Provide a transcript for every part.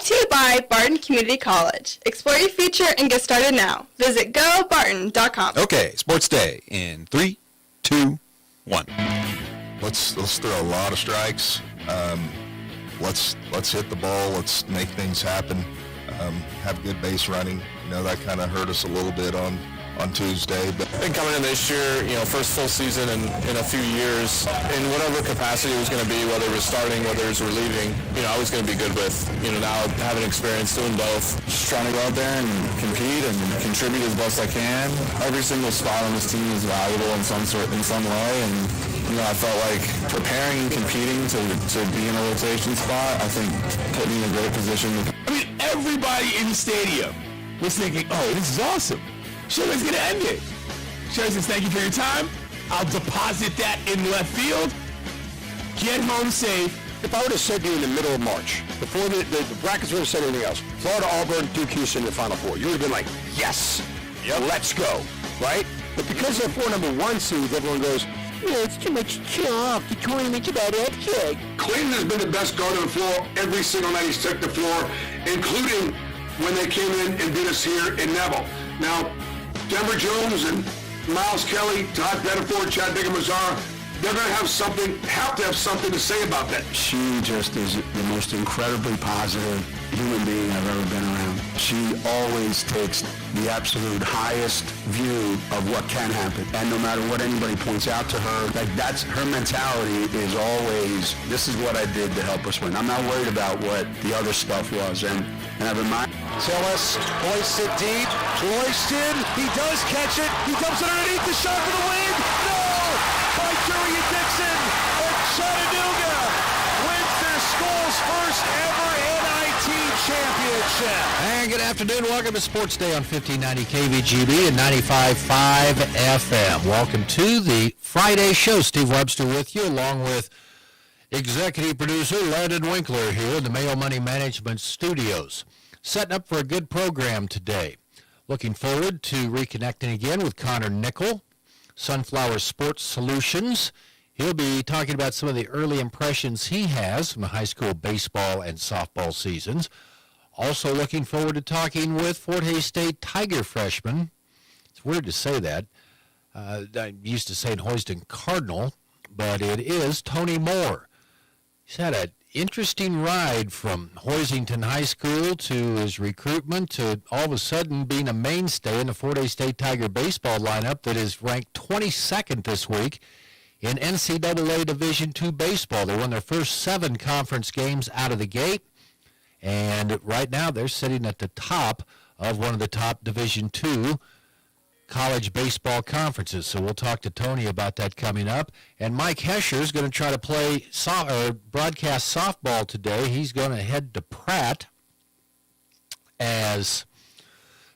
Brought to you by Barton Community College. Explore your future and get started now. Visit gobarton.com. Okay, Sports Day in 3, 2, 1. Let's throw a lot of strikes. Let's hit the ball. Let's make things happen. Have good base running. That kind of hurt us a little bit on Tuesday. But I think coming in this year, first full season in a few years, in whatever capacity it was going to be, whether it was starting, whether it was relieving, I was going to be good with. Now having experience doing both. Just trying to go out there and compete and contribute as best I can. Every single spot on this team is valuable in some way, and I felt like preparing and competing to be in a rotation spot, I think put me in a great position. Everybody in the stadium was thinking, oh, this is awesome. Showman's going to end it. Showman says, thank you for your time. I'll deposit that in left field. Get home safe. If I would have said to you in the middle of March, before the brackets would have said anything else, Florida, Auburn, Duke, Houston in the Final Four, you would have been like, yes, let's go, right? But because they're 4 number 1 seeds, everyone goes, it's too much chalk. The tournament's about upkick. Clayton has been the best guard on the floor every single night he's took the floor, including when they came in and beat us here in Neville. Now, Denver Jones and Miles Kelly, Todd Pettiford, Chad Bigger-Mazara, they're going to have to have something to say about that. She just is the most incredibly positive human being I've ever been around. She always takes the absolute highest view of what can happen. And no matter what anybody points out to her, that's her mentality is always, this is what I did to help us win. I'm not worried about what the other stuff was. And I've been Tillis hoists it deep. Royston, he does catch it. He dumps it underneath the shot for the win. No! By Durian Dixon. And Chattanooga wins their school's first ever NIT championship. And good afternoon. Welcome to Sports Day on 1590 KVGB and 95.5 FM. Welcome to the Friday show. Steve Webster with you, along with executive producer Landon Winkler here in the Mayo Money Management Studios. Setting up for a good program today. Looking forward to reconnecting again with Connor Nickel, Sunflower Sports Solutions. He'll be talking about some of the early impressions he has from the high school baseball and softball seasons. Also looking forward to talking with Fort Hays State Tiger freshman. It's weird to say that. I'm used to saying Hoiston Cardinal, but it is Tony Moore. He's had an interesting ride from Hoisington High School to his recruitment to all of a sudden being a mainstay in the Fort Hays State Tiger baseball lineup that is ranked 22nd this week in NCAA Division II baseball. They won their first 7 conference games out of the gate, and right now they're sitting at the top of one of the top Division II college baseball conferences. So we'll talk to Tony about that coming up. And Mike Hesher is going to try to play broadcast softball today. He's going to head to Pratt as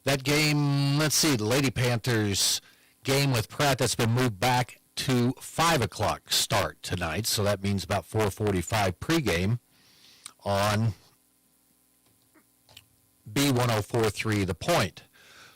that game, the Lady Panthers game with Pratt, that's been moved back to 5 o'clock start tonight. So that means about 4:45 pregame on B1043 The Point.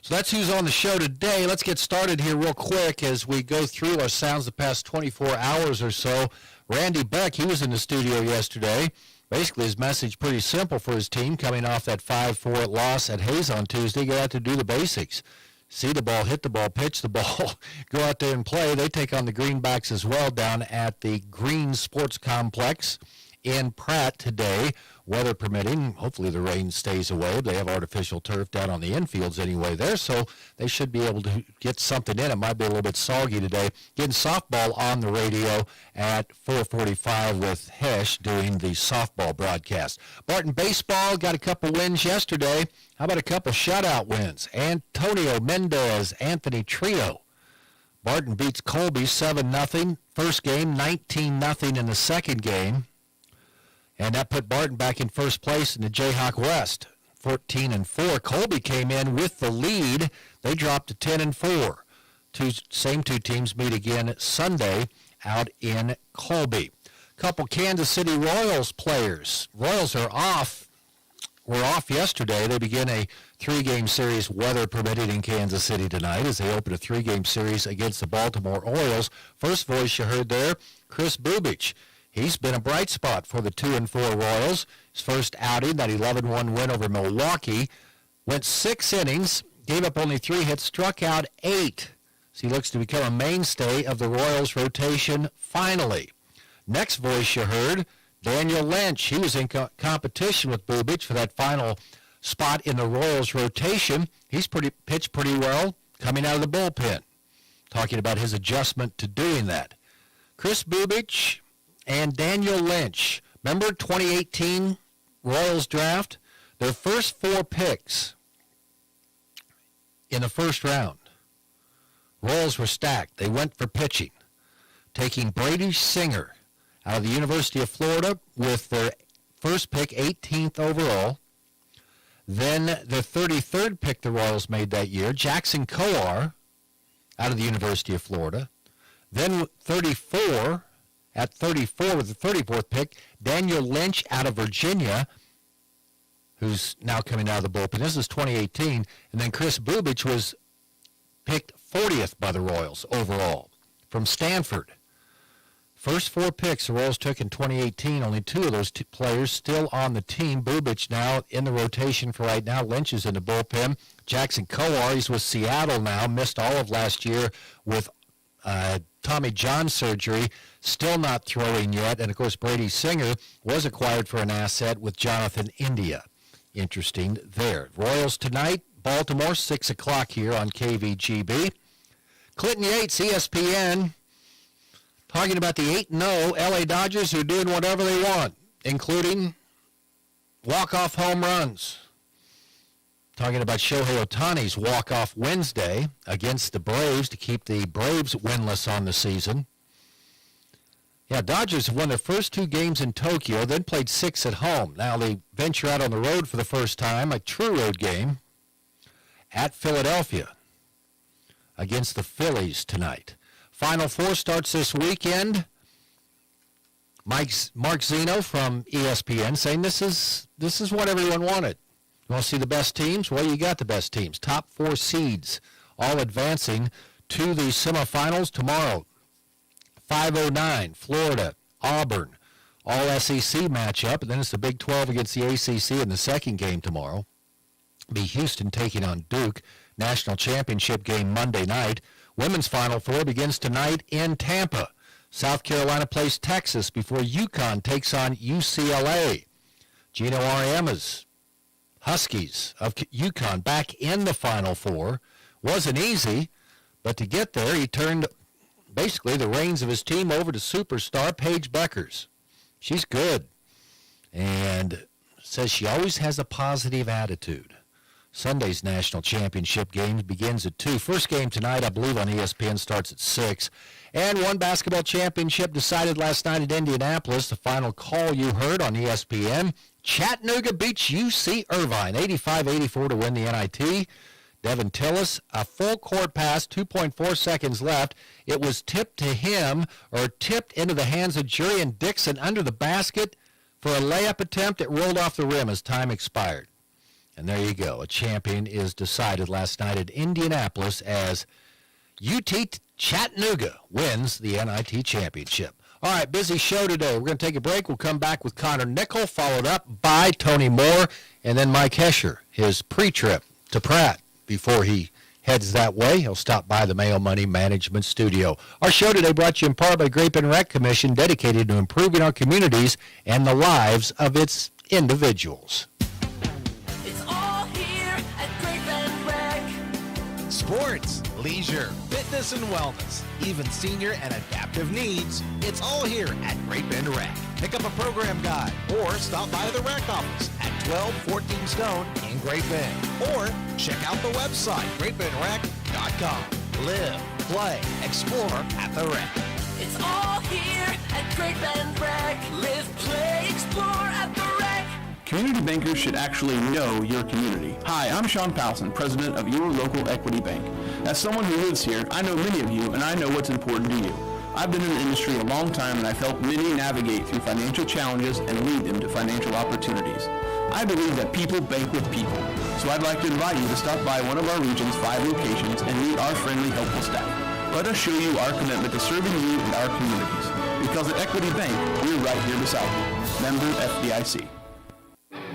So that's who's on the show today. Let's get started here real quick as we go through our sounds the past 24 hours or so. Randy Beck, he was in the studio yesterday. Basically, his message pretty simple for his team coming off that 5-4 loss at Hays on Tuesday. Go out to do the basics. See the ball, hit the ball, pitch the ball, go out there and play. They take on the Greenbacks as well down at the Green Sports Complex in Pratt today, weather permitting. Hopefully the rain stays away. They have artificial turf down on the infields anyway there, so they should be able to get something in. It might be a little bit soggy today. Getting softball on the radio at 4:45 with Hesh doing the softball broadcast. Barton baseball got a couple wins yesterday. How about a couple shutout wins? Antonio Mendez, Anthony Trio. Barton beats Colby 7-0. First game, 19-0 in the second game. And that put Barton back in first place in the Jayhawk West, 14-4. Colby came in with the lead. They dropped to 10-4. Same two teams meet again Sunday out in Colby. Couple Kansas City Royals players. Royals are off. Were off yesterday. They begin a 3-game series, weather permitting, in Kansas City tonight as they open a 3-game series against the Baltimore Orioles. First voice you heard there, Chris Bubich. He's been a bright spot for the 2-4 Royals. His first outing, that 11-1 win over Milwaukee, went 6 innings, gave up only 3 hits, struck out 8. So he looks to become a mainstay of the Royals rotation finally. Next voice you heard, Daniel Lynch. He was in competition with Bubic for that final spot in the Royals rotation. He's pitched pretty well coming out of the bullpen. Talking about his adjustment to doing that. Chris Bubic and Daniel Lynch. Remember 2018 Royals draft? Their first 4 picks in the first round. Royals were stacked. They went for pitching, taking Brady Singer out of the University of Florida with their first pick, 18th overall. Then the 33rd pick the Royals made that year, Jackson Kowar out of the University of Florida. Then 34, at 34 with the 34th pick, Daniel Lynch out of Virginia, who's now coming out of the bullpen. This is 2018. And then Chris Bubic was picked 40th by the Royals overall from Stanford. First 4 picks the Royals took in 2018, only 2 of those players still on the team. Bubic now in the rotation for right now. Lynch is in the bullpen. Jackson Kowar, he's with Seattle now, missed all of last year with Tommy John surgery, still not throwing yet. And, of course, Brady Singer was acquired for an asset with Jonathan India. Interesting there. Royals tonight, Baltimore, 6 o'clock here on KVGB. Clinton Yates, ESPN, talking about the 8-0 LA Dodgers who are doing whatever they want, including walk-off home runs. Talking about Shohei Ohtani's walk-off Wednesday against the Braves to keep the Braves winless on the season. Yeah, Dodgers have won their first 2 games in Tokyo, then played 6 at home. Now they venture out on the road for the first time, a true road game, at Philadelphia against the Phillies tonight. Final 4 starts this weekend. Mark Zeno from ESPN saying this is what everyone wanted. You want to see the best teams? Well, you got the best teams. Top 4 seeds all advancing to the semifinals tomorrow. 5:09, Florida, Auburn, all SEC matchup. And then it's the Big 12 against the ACC in the second game tomorrow. Be Houston taking on Duke. National championship game Monday night. Women's Final 4 begins tonight in Tampa. South Carolina plays Texas before UConn takes on UCLA. Gino Auriemma's Huskies of UConn back in the Final 4. Wasn't easy, but to get there, he turned basically the reins of his team over to superstar Paige Bueckers. She's good and says she always has a positive attitude. Sunday's national championship game begins at 2. First game tonight, I believe, on ESPN starts at 6. And one basketball championship decided last night at Indianapolis. The final call you heard on ESPN. Chattanooga beats UC Irvine, 85-84 to win the NIT. Devin Tillis, a full court pass, 2.4 seconds left. It was tipped to him, or tipped into the hands of Jurian Dixon under the basket for a layup attempt. It rolled off the rim as time expired. And there you go. A champion is decided last night at Indianapolis as UT Chattanooga wins the NIT championship. All right, busy show today. We're going to take a break. We'll come back with Connor Nickel, followed up by Tony Moore, and then Mike Hesher, his pre-trip to Pratt before he heads that way. He'll stop by the Mayo Money Management Studio. Our show today brought to you in part by Grape and Rec Commission, dedicated to improving our communities and the lives of its individuals. Sports, leisure, fitness and wellness, even senior and adaptive needs. It's all here at Great Bend Rec. Pick up a program guide or stop by the rec office at 1214 Stone in Great Bend. Or check out the website, greatbendrec.com. Live, play, explore at the rec. It's all here at Great Bend Rec. Live, play, explore at the rec. Community bankers should actually know your community. Hi, I'm Sean Powson, president of your local Equity Bank. As someone who lives here, I know many of you and I know what's important to you. I've been in the industry a long time and I've helped many navigate through financial challenges and lead them to financial opportunities. I believe that people bank with people, so I'd like to invite you to stop by one of our region's 5 locations and meet our friendly, helpful staff. Let us show you our commitment to serving you and our communities. Because at Equity Bank, we're right here beside you. Member FDIC.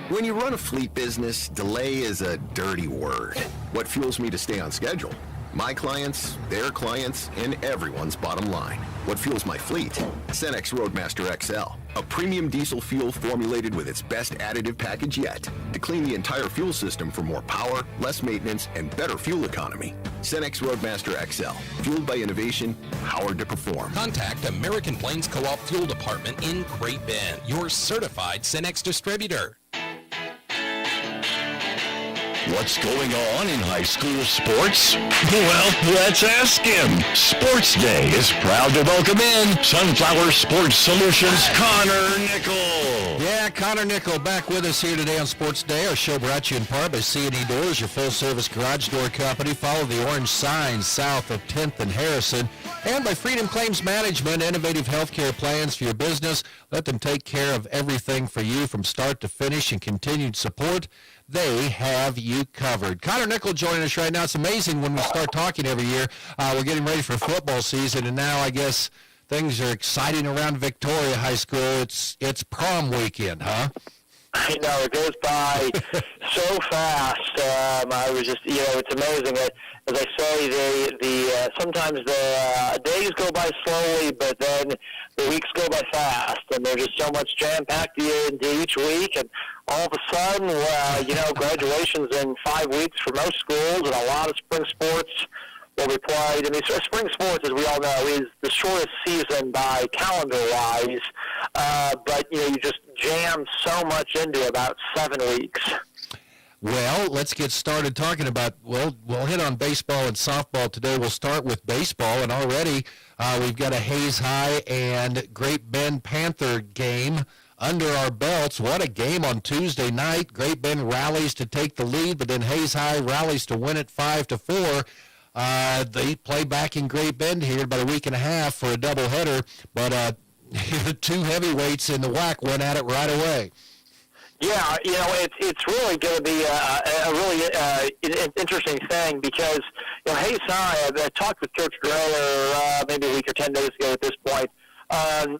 When you run a fleet business, delay is a dirty word. What fuels me to stay on schedule? My clients, their clients, and everyone's bottom line. What fuels my fleet? Cenex Roadmaster XL, a premium diesel fuel formulated with its best additive package yet to clean the entire fuel system for more power, less maintenance, and better fuel economy. Cenex Roadmaster XL, fueled by innovation, powered to perform. Contact American Plains Co-op Fuel Department in Great Bend, your certified Cenex distributor. What's going on in high school sports? Well, let's ask him. Sports Day is proud to welcome in Sunflower Sports Solutions, Connor Nickel. Yeah, Connor Nickel back with us here today on Sports Day. Our show brought to you in part by C&E Doors, your full-service garage door company. Follow the orange signs south of 10th and Harrison. And by Freedom Claims Management, innovative healthcare plans for your business. Let them take care of everything for you from start to finish and continued support. They have you covered. Connor Nickel joining us right now. It's amazing when we start talking every year. We're getting ready for football season, and now I guess things are exciting around Victoria High School. It's prom weekend, huh? I know, it goes by so fast. I was just, it's amazing that, as I say, sometimes the days go by slowly, but then the weeks go by fast, and there's just so much jam-packed into each week, and all of a sudden, graduation's in 5 weeks for most schools, and a lot of spring sports will be played. I mean, spring sports, as we all know, is the shortest season by calendar-wise, but, you just jam so much into about 7 weeks. Well, let's get started talking about, we'll hit on baseball and softball today. We'll start with baseball, and already we've got a Hayes High and Great Bend Panther game under our belts. What a game on Tuesday night. Great Bend rallies to take the lead, but then Hayes High rallies to win it 5-4. They play back in Great Bend here about a week and a half for a doubleheader, but two heavyweights in the WAC went at it right away. Yeah, it's really going to be a really interesting thing because, Hayes High, I talked with Coach Dreyer maybe a week or 10 days ago at this point, and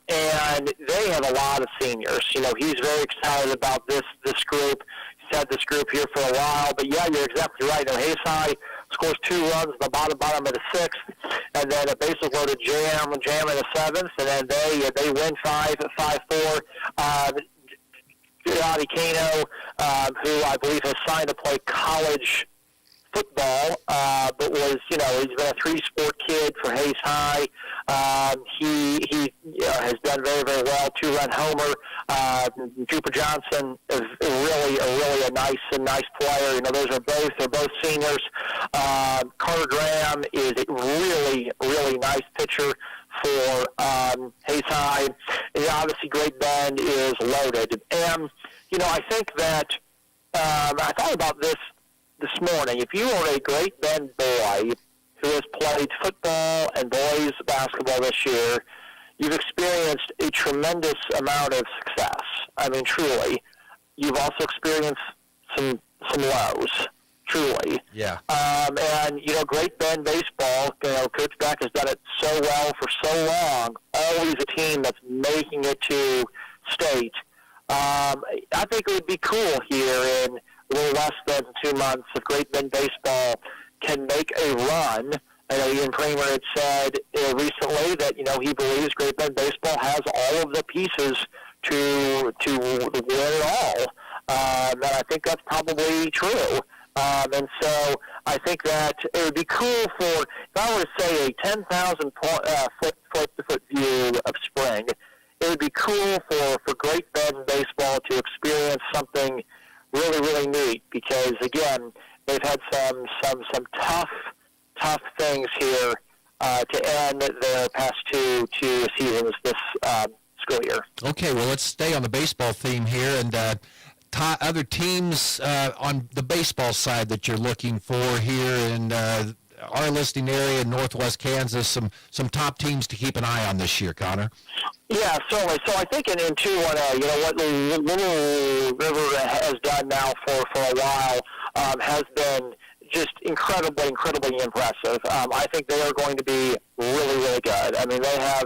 they have a lot of seniors. He's very excited about this group. He's had this group here for a while, but yeah, you're exactly right. Hayes High scores 2 runs in the bottom of the 6th, and then a bases loaded jam in the 7th, and then they win 5-4. Giuliani Kano, who I believe has signed to play college football, but was, he's been a 3-sport kid for Hayes High. He has done very, very well. 2-run homer. Cooper Johnson is really a nice player. They're both seniors. Carter Graham is a really nice pitcher for Hayes High. And obviously Great Bend is loaded. And, I think that I thought about this morning. If you are a Great Bend boy who has played football and boys basketball this year, you've experienced a tremendous amount of success. I mean, truly. You've also experienced some lows. Truly. Yeah. And, Great Bend baseball, Coach Beck has done it so well for so long, always a team that's making it to state. I think it would be cool here in a little less than 2 months if Great Bend baseball can make a run. I know Ian Kramer had said recently that, he believes Great Bend baseball has all of the pieces to win it all. And I think that's probably true. And so I think that it would be cool for, if I were to say a 10,000 foot view of spring, it would be cool for Great Bend baseball to experience something really neat because, again, they've had some tough things here to end their past two seasons this school year. Okay, well, let's stay on the baseball theme here and other teams on the baseball side that you're looking for here in our listening area in Northwest Kansas, some top teams to keep an eye on this year, Connor. Yeah, certainly. So I think in 2-1A, what Little River has done now for a while has been just incredibly impressive. I think they are going to be really good. I mean, they have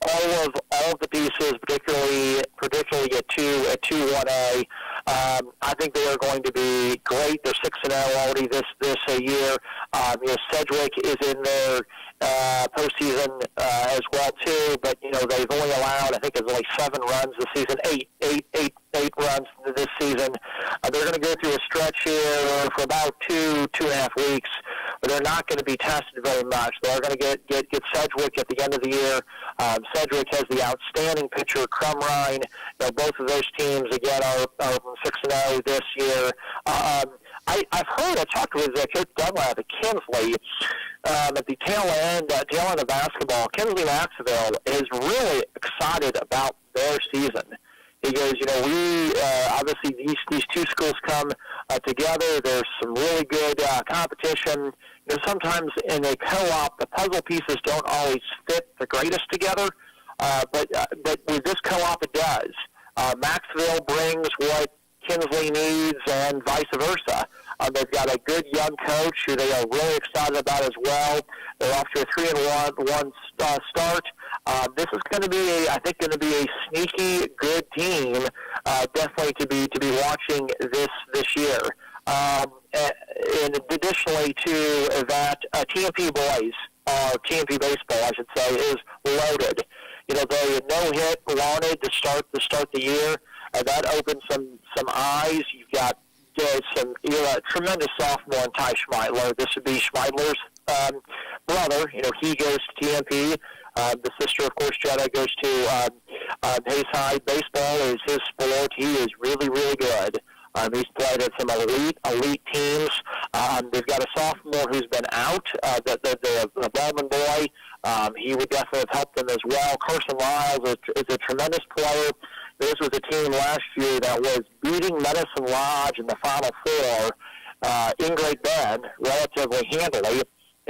all of the pieces, particularly at 2-1A. I think they are going to be great. They're 6-0 already this year. Sedgwick is in their postseason as well too, but they've only allowed, I think it's only 7 runs this season, eight runs this season. They're going to go through a stretch here for about 2.5 weeks, but they're not going to be tested very much. They're going to get Sedgwick at the end of the year. Sedgwick has the outstanding pitcher, Crumrine. Both of those teams, again, are 6-0 this year. I talked with Coach Dunlap at Kinsley at the tail end of basketball. Kinsley Maxville is really excited about their season. He goes, we obviously these two schools come together. There's some really good competition. Sometimes in a co-op, the puzzle pieces don't always fit the greatest together, but with this co-op, it does. Maxville brings what Kinsley needs, and vice versa. They've got a good young coach who they are really excited about as well. They're off to a 3-1 start. This is going to be, I think, a sneaky good team, definitely to be watching this year. And additionally to that, TMP boys, TMP baseball, I should say, is loaded. They no-hit Larned to start the year. That opened some eyes. You've got some tremendous sophomore in Ty Schmeidler. This would be Schmeidler's brother. He goes to TMP. The sister, of course, Jetta, goes to Hayes High. Baseball is his sport. He is really, really good. He's played at some elite teams. They've got a sophomore who's been out, the Baldwin boy. He would definitely have helped them as well. Carson Lyles is a tremendous player. This was a team last year that was beating Medicine Lodge in the Final Four in Great Bend relatively handily,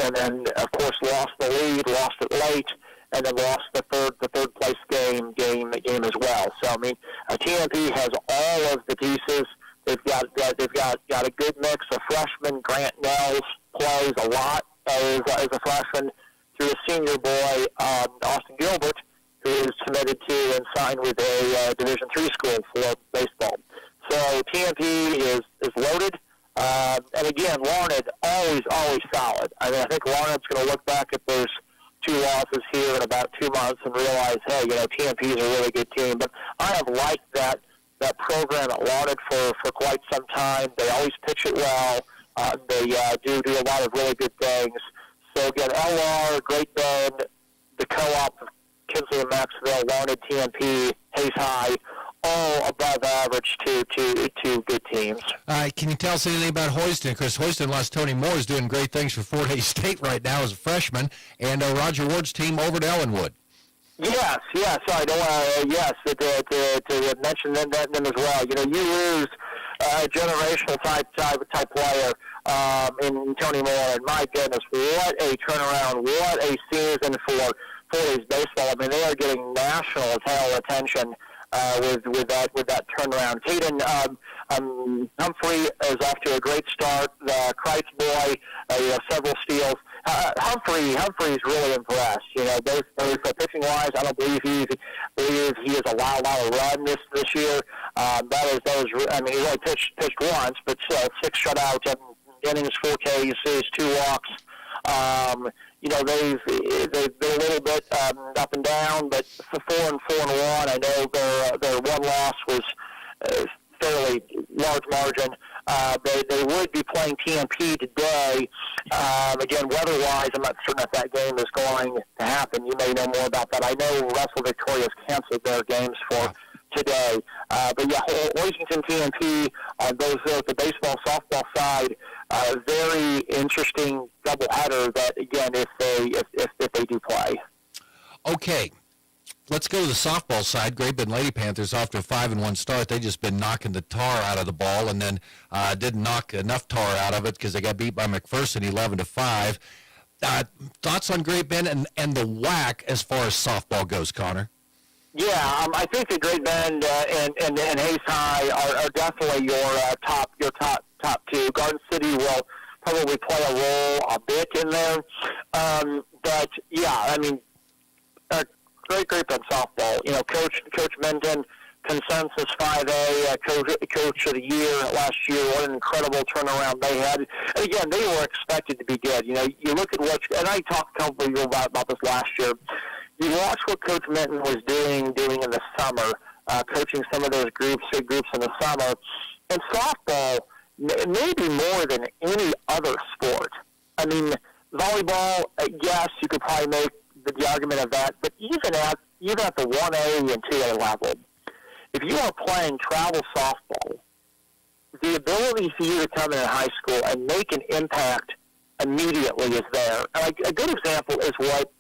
and then, of course, lost the lead, lost it late, and then lost the third place game as well. So TMP has all of the pieces. They've got a good mix of freshmen. Grant Nels plays a lot as a freshman, through a senior boy, Austin Gilbert, who is committed to and signed with a Division III school for baseball. So TMP is loaded. And again, Larned always solid. I think Larned's going to look back at those 2 losses here in about 2 months and realize, hey, TMP is a really good team. But I have liked that program at Larned for quite some time. They always pitch it well. They do a lot of really good things. So again, LR, Great Bend, the co-op of Kinsley and Maxville, Larned, TMP, Hayes High, all above average to good teams. Can you tell us anything about Houston? Because Houston lost Tony Moore, is doing great things for Fort Hays State right now as a freshman, and Roger Ward's team over at Ellenwood. Yes. I don't want to mention them as well. You lose a generational type player in Tony Moore, and my goodness, what a turnaround! What a season for Fort Hays baseball. They are getting national attention with that turnaround. Caden Humphrey is off to a great start. The Kreitz boy, several steals. Humphrey's really impressed. Both pitching wise, I don't believe he has allowed a lot of run this year. That is. He only pitched once, but still 6 shutouts, innings, 4 Ks, 2 walks. They've been a little bit up and down, but for 4-1, I know their one loss was fairly large margin. They would be playing TMP today. Again, weather-wise, I'm not certain if that game is going to happen. You may know more about that. I know Russell Victoria's canceled their games for today. But yeah, Washington TMP, those the baseball, softball side, very interesting doubleheader that, again, if they do play. Okay. Let's go to the softball side. Great Bend Lady Panthers off to a 5-1 start. They just been knocking the tar out of the ball, and then didn't knock enough tar out of it because they got beat by McPherson 11-5. Thoughts on Great Bend and the WAC as far as softball goes, Connor? Yeah, I think that Great Bend and Hayes High are definitely your top two. Garden City will probably play a role a bit in there, but yeah, great group in softball. You know, Coach Minton, consensus 5A, coach of the year last year. What an incredible turnaround they had. And again, they were expected to be good. You know, you look at and I talked a couple of you about this last year. You watch what Coach Minton was doing in the summer, coaching some of those groups in the summer. And softball, maybe more than any other sport. I mean, volleyball, yes, you could probably make the argument of that, but even at the 1A and 2A level, if you are playing travel softball, the ability for you to come in high school and make an impact immediately is there. And a good example is what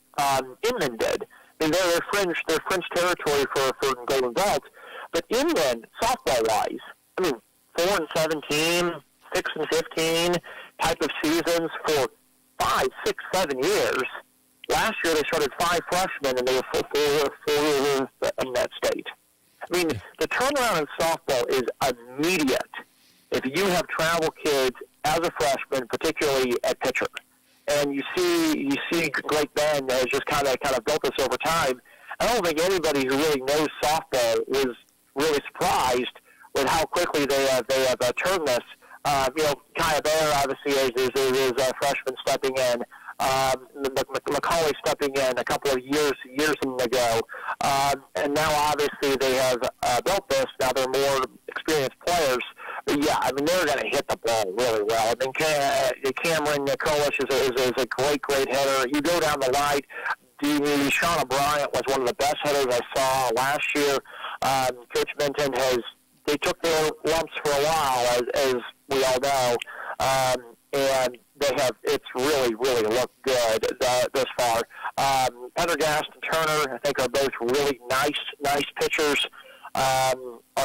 Inman did. I mean, they're fringe territory for Golden Belts, but Inman, softball-wise, I mean, 4-17, 6-15 type of seasons for 5, 6, 7 years. Last year they started 5 freshmen and they were four in that state. I mean, the turnaround in softball is immediate if you have travel kids as a freshman, particularly at pitcher. And you see Great Bend has just kind of built this over time. I don't think anybody who really knows softball was really surprised with how quickly they have turned this. You know, Kaya Bear obviously is a freshman stepping in. Macaulay stepping in a couple of years ago, and now obviously they have built this. Now they're more experienced players, but yeah, I mean they're going to hit the ball really well. I mean Cameron Kolish is a great hitter. You go down the line. Shauna Bryant was one of the best hitters I saw last year. Coach Minton they took their lumps for a while, as we all know, and it's really looked good thus far. Pendergast and Turner, I think, are both really nice pitchers. Are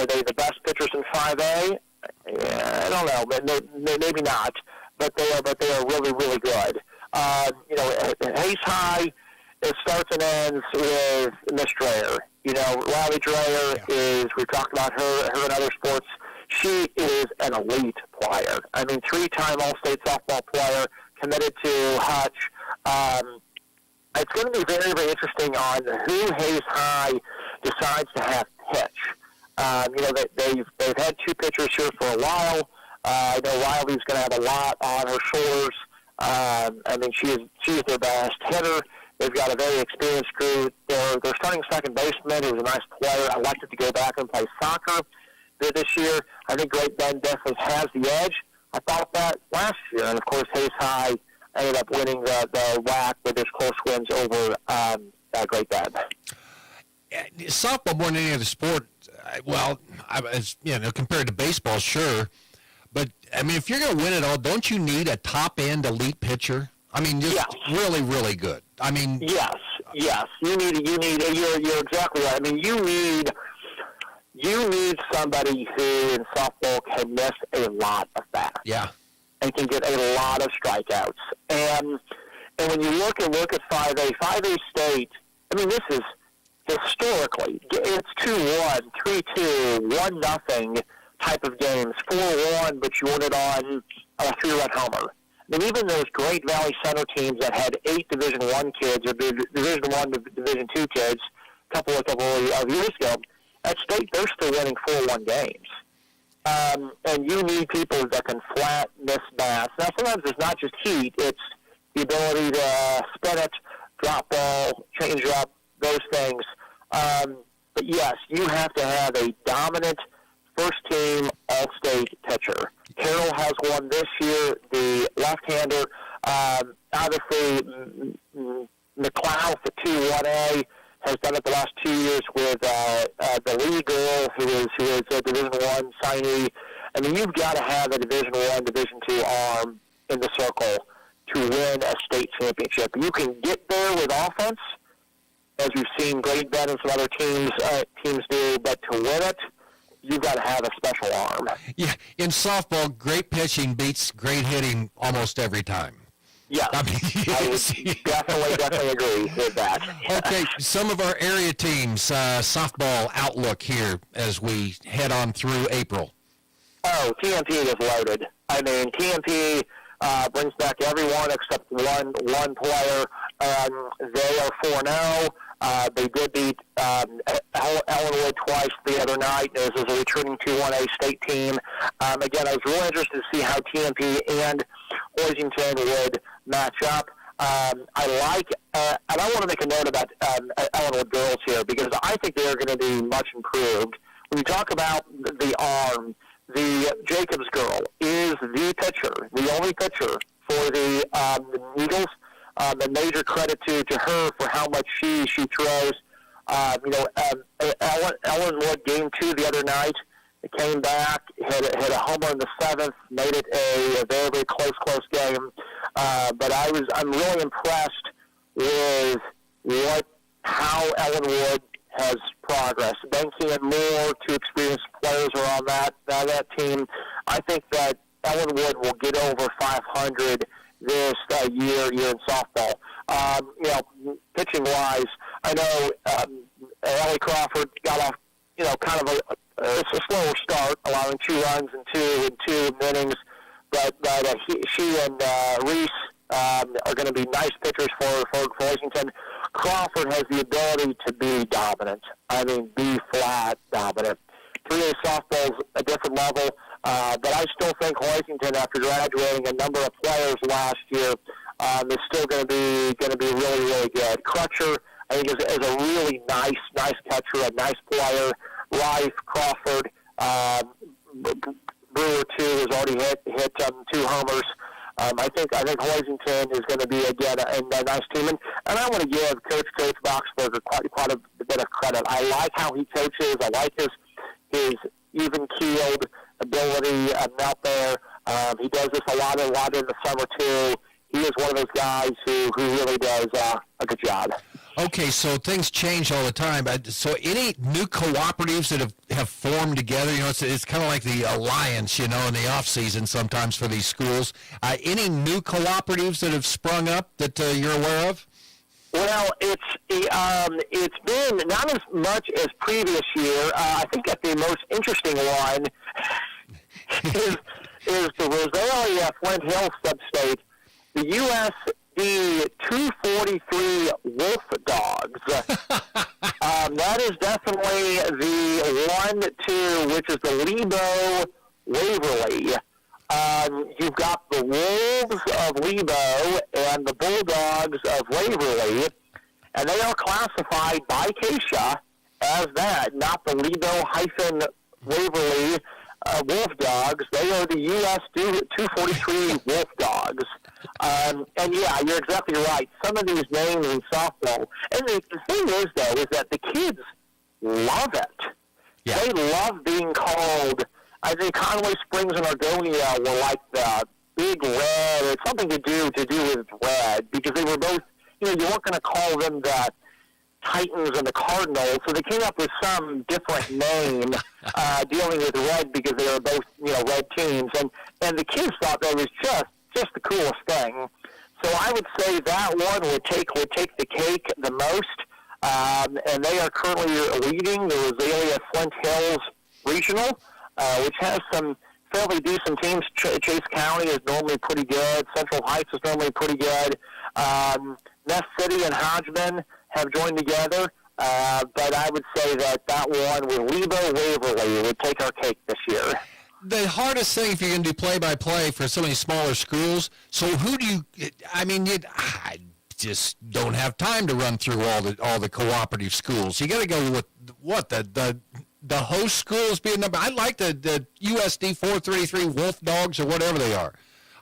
they the best pitchers in 5A? I don't know, but maybe not. But they are really good. You know, at Hayes High, it starts and ends with Miss Dreyer. You know, Riley Dreyer we've talked about her in other sports. She is an elite player. I mean, 3-time All-State softball player, committed to Hutch. It's going to be very, very interesting on who Hayes High decides to have pitch. You know, they've had 2 pitchers here for a while. I know Riley's going to have a lot on her shoulders. I mean, she's their best hitter. They've got a very experienced crew. Their starting second baseman, who was a nice player, elected to go back and play soccer this year. I think Great Bend definitely has the edge. I thought that last year. And, of course, Hayes High ended up winning the WAC with his close wins over Great Bend. Softball more than any other sport, compared to baseball, sure. But, I mean, if you're going to win it all, don't you need a top-end elite pitcher? I mean, just really, really good. I mean... Yes. You need. You're exactly right. I mean, you need somebody who in softball can miss a lot of bats. Yeah. And can get a lot of strikeouts. And when you look at 5A State, I mean, this is historically, it's 2-1, 3-2, 1-0 type of games, 4-1, but you won it on a 3-run homer. And even those great Valley Center teams that had 8 Division I kids or Division I, Division II kids a couple of years ago, at State, they're still winning 4-1 games. And you need people that can flat miss bats. Now, sometimes it's not just heat. It's the ability to spin it, drop ball, change up, those things. But, yes, you have to have a dominant first-team All-State pitcher. Carroll has one this year, the left-hander. Obviously, McLeod for 2-1A has done it the last 2 years with the Lee girl, who is a Division I signee. I mean, you've got to have a Division I, Division II arm in the circle to win a state championship. You can get there with offense, as we've seen Great Bend and some other teams do, but to win it, you've got to have a special arm. Yeah, in softball, great pitching beats great hitting almost every time. Yeah, I would definitely agree with that. Okay, some of our area teams, softball outlook here as we head on through April. Oh, TMP is loaded. I mean, TMP brings back everyone except one player. They are 4-0. They did beat Ellenwood twice the other night as a returning 2-1A state team. Again, I was really interested to see how TMP and Hoisington would match up. I like, and I want to make a note about Ellenwood girls here because I think they're going to be much improved. When you talk about the arm, the Jacobs girl is the pitcher, the only pitcher for the Eagles. A major credit to her for how much she throws. Ellenwood game 2 the other night. It came back, hit a homer in the 7th, made it a very, very close game. But I'm really impressed with how Ellenwood has progressed. Benke and Moore, 2 experienced players, are on that team. I think that Ellenwood will get over 500 this year in softball. Pitching wise, I know Ellie Crawford got off, kind of a slower start, allowing 2 runs in two innings. But she and Reese are going to be nice pitchers for Washington. Crawford has the ability to be dominant. I mean, be flat dominant. 3A softball's a different level. But I still think Hoisington, after graduating a number of players last year, is still going to be really, really good. Crutcher, I think, is a really nice catcher, a nice player. Rife, Crawford, Brewer too has already hit 2 homers. I think Hoisington is going to be again a nice team, and I want to give Coach Boxberger quite a bit of credit. I like how he coaches. I like his even-keeled ability out there. He does this a lot in the summer too. He is one of those guys who really does a good job. Okay, so things change all the time. So any new cooperatives that have formed together, it's kind of like the alliance, in the off season sometimes for these schools. Any new cooperatives that have sprung up that you're aware of? Well, it's been not as much as previous year. I think that the most interesting one is the Rosalia Flint Hills substate, the USD 243 Wolf Dogs. That is definitely the 1-2, which is the Lebo Waverly. You've got the Wolves of Lebo and the Bulldogs of Waverly, and they are classified by CASHA as that, not the Lebo-Waverly Wolf Dogs. They are the US 243 Wolf Dogs. And yeah, you're exactly right. Some of these names in softball, and the thing is, though, is that the kids love it. Yeah. They love being called. I think Conway Springs and Argonia were like the big red. It's something to do with red, because they were both, you weren't going to call them the Titans and the Cardinals, so they came up with some different name dealing with red, because they were both, red teams. And the kids thought that was just the coolest thing. So I would say that one would take the cake the most. And they are currently leading the Rosalia Flint Hills Regional, which has some fairly decent teams. Chase County is normally pretty good. Central Heights is normally pretty good. Ness City and Hodgman have joined together. But I would say that one with Lebo Waverly would take our cake this year. The hardest thing, if you're going to do play-by-play for some of these smaller schools, so who do you, I just don't have time to run through all the cooperative schools. You got to go with what, the host schools being number. I like the USD 433 Wolf Dogs or whatever they are.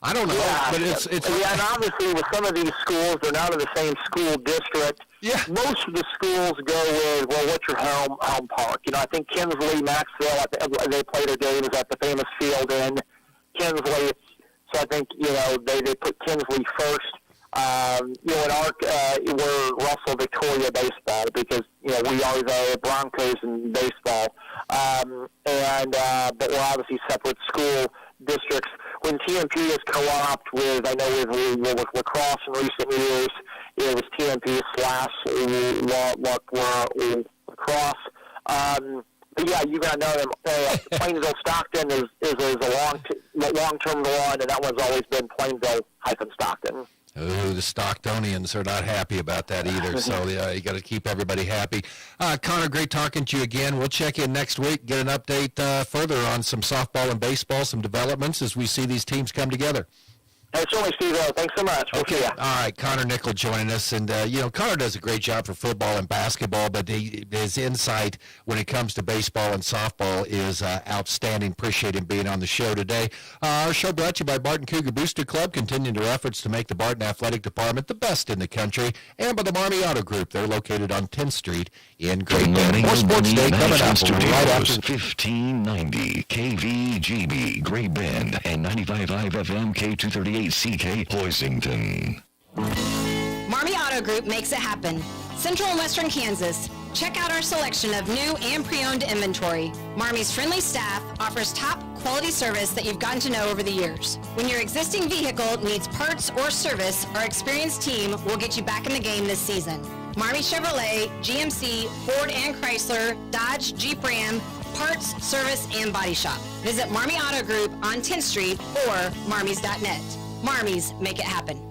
I don't know, but it's and obviously with some of these schools, they're not in the same school district. Yeah. Most of the schools go with, well, what's your home park? I think Kinsley, Maxville, they play their games at the famous field in Kinsley. So I think, they put Kinsley first. In ARC, we're Russell Victoria baseball, because, we are the Broncos in baseball. But we're obviously separate school districts. When TMP is co-opted with, I know with lacrosse in recent years, it was TMP / lacrosse. But yeah, you got to know them. Plainsville Stockton is a long-term one, and that one's always been Plainsville-Stockton. Oh, the Stocktonians are not happy about that either. So you got to keep everybody happy. Connor, great talking to you again. We'll check in next week, get an update further on some softball and baseball, some developments as we see these teams come together. Hey, certainly, Steve. Thanks so much. We'll see ya. All right, Connor Nickel joining us. And, Connor does a great job for football and basketball, but his insight when it comes to baseball and softball is outstanding. Appreciate him being on the show today. Our show brought to you by Barton Cougar Booster Club, continuing their efforts to make the Barton Athletic Department the best in the country, and by the Marmy Auto Group. They're located on 10th Street in Great Bend. More Sports Day coming up right after 1590 KVGB Great Bend and 95.5 FM K238 CK Hoisington. Marmy Auto Group makes it happen. Central and Western Kansas. Check out our selection of new and pre-owned inventory. Marmy's friendly staff offers top quality service that you've gotten to know over the years. When your existing vehicle needs parts or service, our experienced team will get you back in the game this season. Marmy Chevrolet, GMC, Ford and Chrysler, Dodge, Jeep Ram, parts, service, and body shop. Visit Marmy Auto Group on 10th Street or marmys.net. Marmy's, make it happen.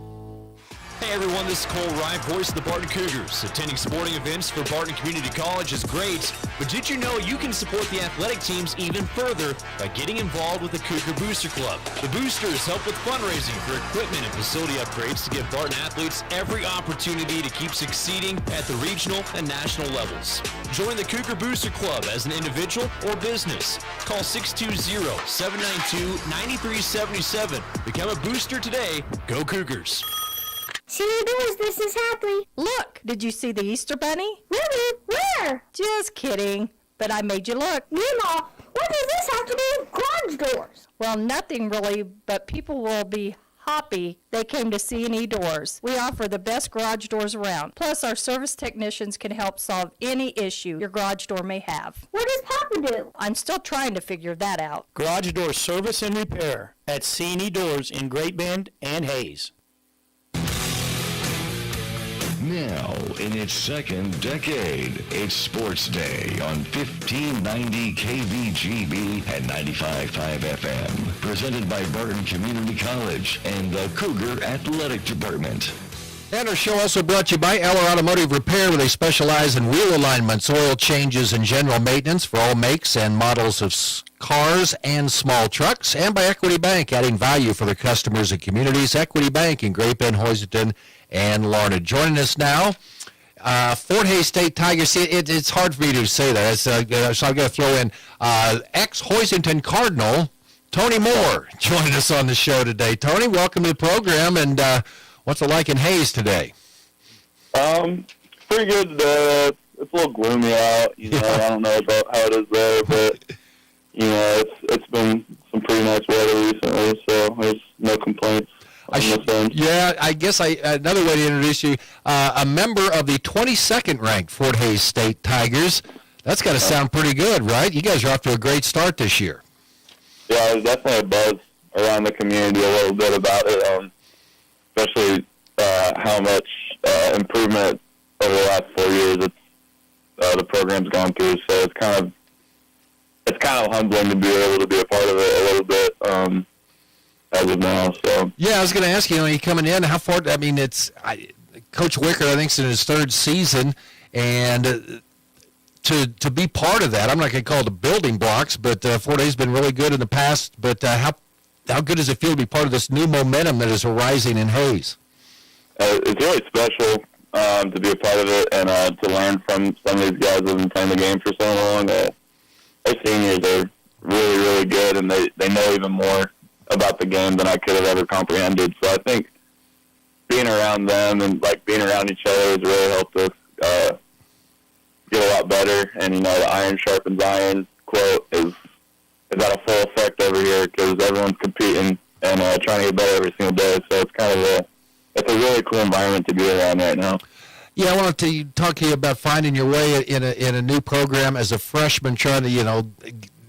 Hey everyone, this is Cole Wright, voice of the Barton Cougars. Attending sporting events for Barton Community College is great, but did you know you can support the athletic teams even further by getting involved with the Cougar Booster Club? The Boosters help with fundraising for equipment and facility upgrades to give Barton athletes every opportunity to keep succeeding at the regional and national levels. Join the Cougar Booster Club as an individual or business. Call 620-792-9377. Become a booster today. Go Cougars. See doors, this is Hadley. Look, did you see the Easter Bunny? Really? Where? Just kidding, but I made you look. Mima, what does this have to do with garage doors? Well, nothing really, but people will be happy they came to C&E Doors. We offer the best garage doors around. Plus, our service technicians can help solve any issue your garage door may have. What does Papa do? I'm still trying to figure that out. Garage door service and repair at C&E Doors in Great Bend and Hayes. Now, in its second decade, it's Sports Day on 1590 KVGB and 95.5 FM. Presented by Barton Community College and the Cougar Athletic Department. And our show also brought to you by Eller Automotive Repair, where they specialize in wheel alignments, oil changes, and general maintenance for all makes and models of cars and small trucks. And by Equity Bank, adding value for their customers and communities. Equity Bank in Great Bend, Hoisington, and Larned. Joining us now, Fort Hays State Tigers. See, it's hard for me to say that, so I've got to throw in ex-Hoisington Cardinal, Tony Moore, joining us on the show today. Tony, welcome to the program, and what's it like in Hayes today? Pretty good. It's a little gloomy out. I don't know about how it is there, but it's been some pretty nice weather recently, so there's no complaints. I guess another way to introduce you, a member of the 22nd ranked Fort Hays State Tigers. That's got to sound pretty good, right? You guys are off to a great start this year. Yeah, there's definitely a buzz around the community a little bit about it, especially how much improvement over the last 4 years the program's gone through. So it's kind of humbling to be able to be a part of it a little bit. As of now, so. Yeah, I was going to ask you, coming in, how far, Coach Wicker, I think, is in his third season, and to be part of that, I'm not going to call it the building blocks, but Fort Hays has been really good in the past, but how good does it feel to be part of this new momentum that is arising in Hayes? It's really special to be a part of it and to learn from some of these guys who have been playing the game for so long. Their seniors are really, really good, and they know even more about the game than I could have ever comprehended. So I think being around them and being around each other has really helped us get a lot better. And the iron sharpens iron quote is at a full effect over here because everyone's competing and trying to get better every single day. So it's it's a really cool environment to be around right now. Yeah, I wanted to talk to you about finding your way in a new program as a freshman, trying to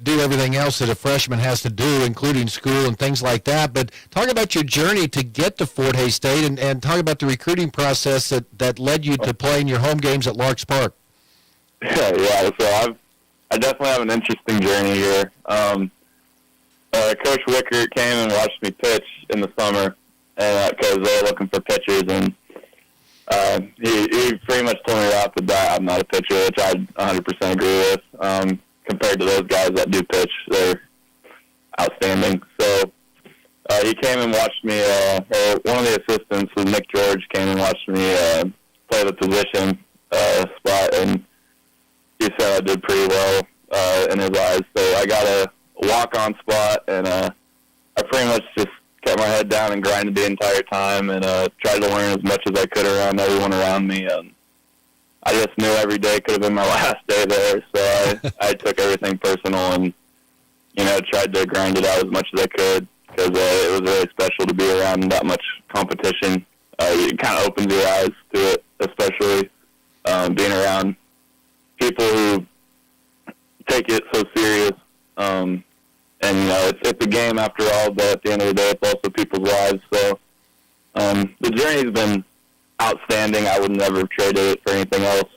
do everything else that a freshman has to do, including school and things like that. But talk about your journey to get to Fort Hays State and talk about the recruiting process that led you to playing your home games at Larks Park. Yeah, so I definitely have an interesting journey here. Coach Wicker came and watched me pitch in the summer, and because they were looking for pitchers, and he pretty much told me right off the bat I'm not a pitcher, which I 100% agree with. Compared to those guys that do pitch, they're outstanding. So he came and watched me, one of the assistants was Nick George, came and watched me play the position spot, and he said I did pretty well in his eyes. So I got a walk-on spot, and I pretty much just kept my head down and grinded the entire time, and tried to learn as much as I could around everyone around me. I just knew every day could have been my last day there, so I took everything personal and, tried to grind it out as much as I could, because it was really special to be around that much competition. It kind of opens your eyes to it, especially being around people who take it so serious. And, it's a game after all, but at the end of the day, it's also people's lives. So the journey's been outstanding. I would never have traded it for anything else.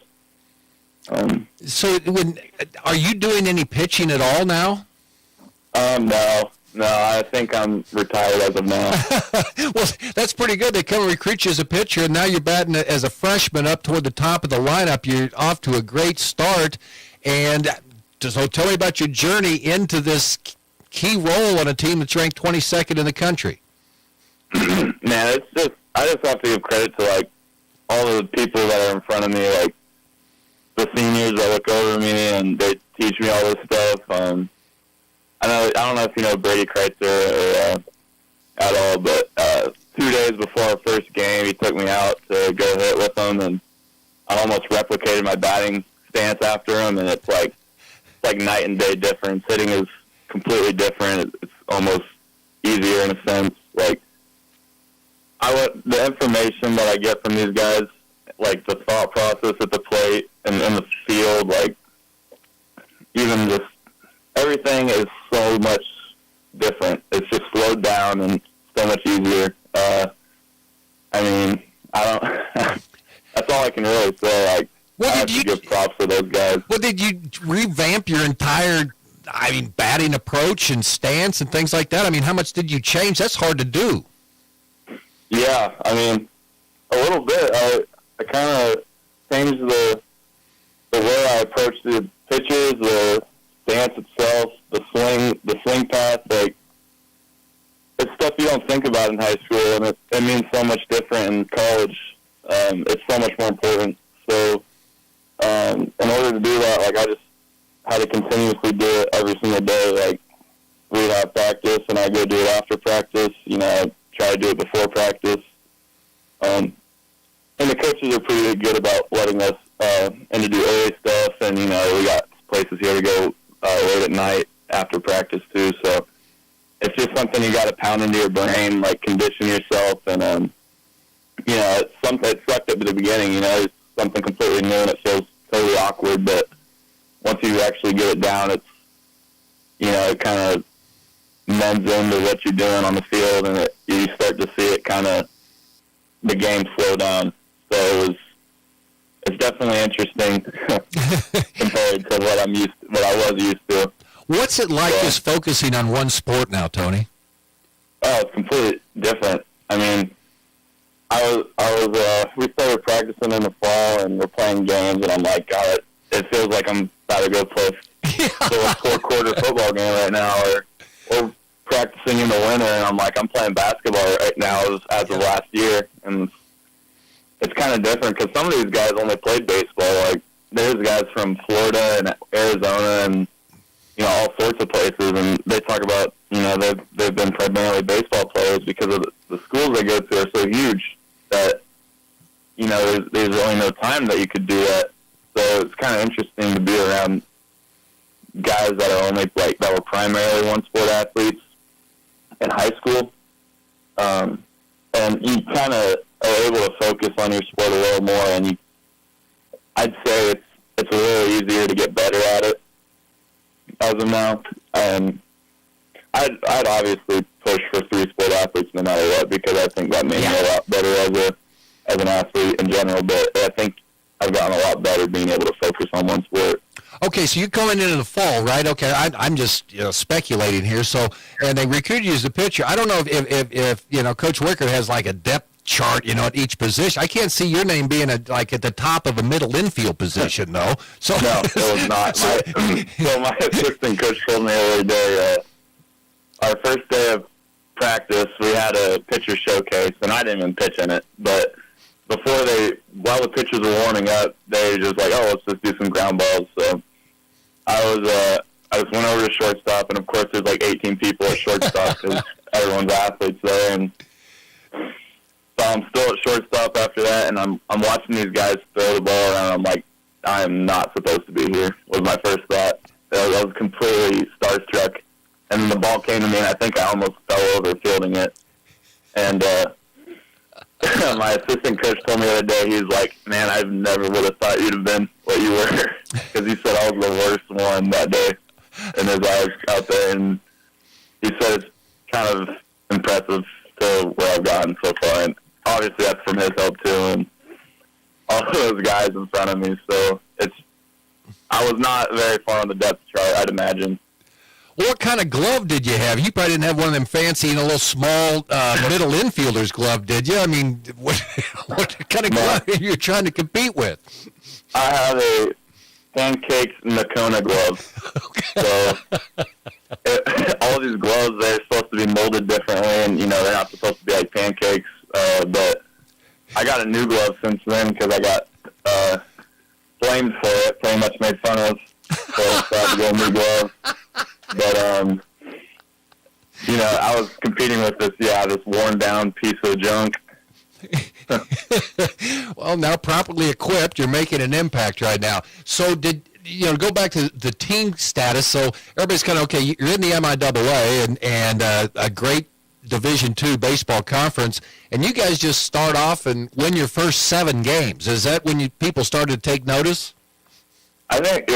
So are you doing any pitching at all now? No, I think I'm retired as of now. Well, that's pretty good. They come and recruit you as a pitcher, and now you're batting as a freshman up toward the top of the lineup. You're off to a great start. And so tell me about your journey into this key role on a team that's ranked 22nd in the country. Man, I just have to give credit to, all of the people that are in front of me, the seniors that look over me, and they teach me all this stuff. I don't know if you know Brady Kreitzer at all, but 2 days before our first game, he took me out to go hit with him, and I almost replicated my batting stance after him, and it's like night and day difference. Hitting is completely different. It's almost easier in a sense. The information that I get from these guys, the thought process at the plate and in the field, even just everything is so much different. It's just slowed down and so much easier. That's all I can really say. I have to give props to those guys. Well, did you revamp your entire, batting approach and stance and things like that? How much did you change? That's hard to do. Yeah, a little bit. I kind of changed the way I approach the pitchers, the stance itself, the swing path. It's stuff you don't think about in high school, and it means so much different in college. It's so much more important. So, in order to do that, I just had to continuously do it every single day. We'd have practice, and I go do it after practice. I try to do it before practice. And the coaches are pretty good about letting us and to do early stuff. And, we got places here to go late at night after practice, too. So it's just something you got to pound into your brain, condition yourself. And, it's something that sucked at the beginning. It's something completely new, and it feels totally awkward. But once you actually get it down, it's, it kind of mends into what you're doing on the field, and you start to see it the game slow down. So it's definitely interesting compared to what I was used to. What's it like just focusing on one sport now, Tony? Oh, it's completely different. We started practicing in the fall, and we're playing games, and I'm like, God, it feels like I'm about to go play a four-quarter football game right now, or practicing in the winter, and I'm like, I'm playing basketball right now as of last year, and it's kind of different because some of these guys only played baseball. There's guys from Florida and Arizona and all sorts of places, and they talk about they've been primarily baseball players because of the schools they go to are so huge that there's really no time that you could do that. So it's kind of interesting to be around guys that are only that were primarily one sport athletes in high school, and you kind of are able to focus on your sport a little more, and I'd say it's a little easier to get better at it as of now. I'd obviously push for 3-sport athletes no matter what, because I think that made me a lot better as an athlete in general, but I think I've gotten a lot better being able to focus on one sport. Okay, so you're coming into the fall, right? Okay, I'm just speculating here. So, and they recruited you as a pitcher. I don't know if Coach Wicker has like a depth chart, at each position. I can't see your name being at the top of a middle infield position, though. So no, it was not. My assistant coach told me the other day. Our first day of practice, we had a pitcher showcase, and I didn't even pitch in it, but while the pitchers were warming up, they just like, let's just do some ground balls. So I just went over to shortstop, and of course there's like 18 people at shortstop because everyone's athletes there, and so I'm still at shortstop after that, and I'm watching these guys throw the ball around. I'm like, I am not supposed to be here, was my first thought. I was completely starstruck, and then the ball came to me, and I think I almost fell over fielding it, and my assistant coach told me the other day, he was like, man, I never would have thought you'd have been what you were, because he said I was the worst one that day in his eyes out there, and he said it's kind of impressive to where I've gotten so far, and obviously that's from his help too, and all those guys in front of me, so I was not very far on the depth chart, I'd imagine. What kind of glove did you have? You probably didn't have one of them fancy, little small middle infielder's glove, did you? I mean, what kind of glove are you trying to compete with? I have a Pancakes Nakona glove. So all these gloves, they're supposed to be molded differently, and they're not supposed to be like pancakes. But I got a new glove since then because I got blamed for it, pretty much made fun of. So I had to get a new glove. But, I was competing with this worn down piece of junk. Well, now properly equipped, you're making an impact right now. So go back to the team status. So everybody's kind of, okay, you're in the MIAA and a great Division II baseball conference, and you guys just start off and win your first 7 games. Is that when people started to take notice? I think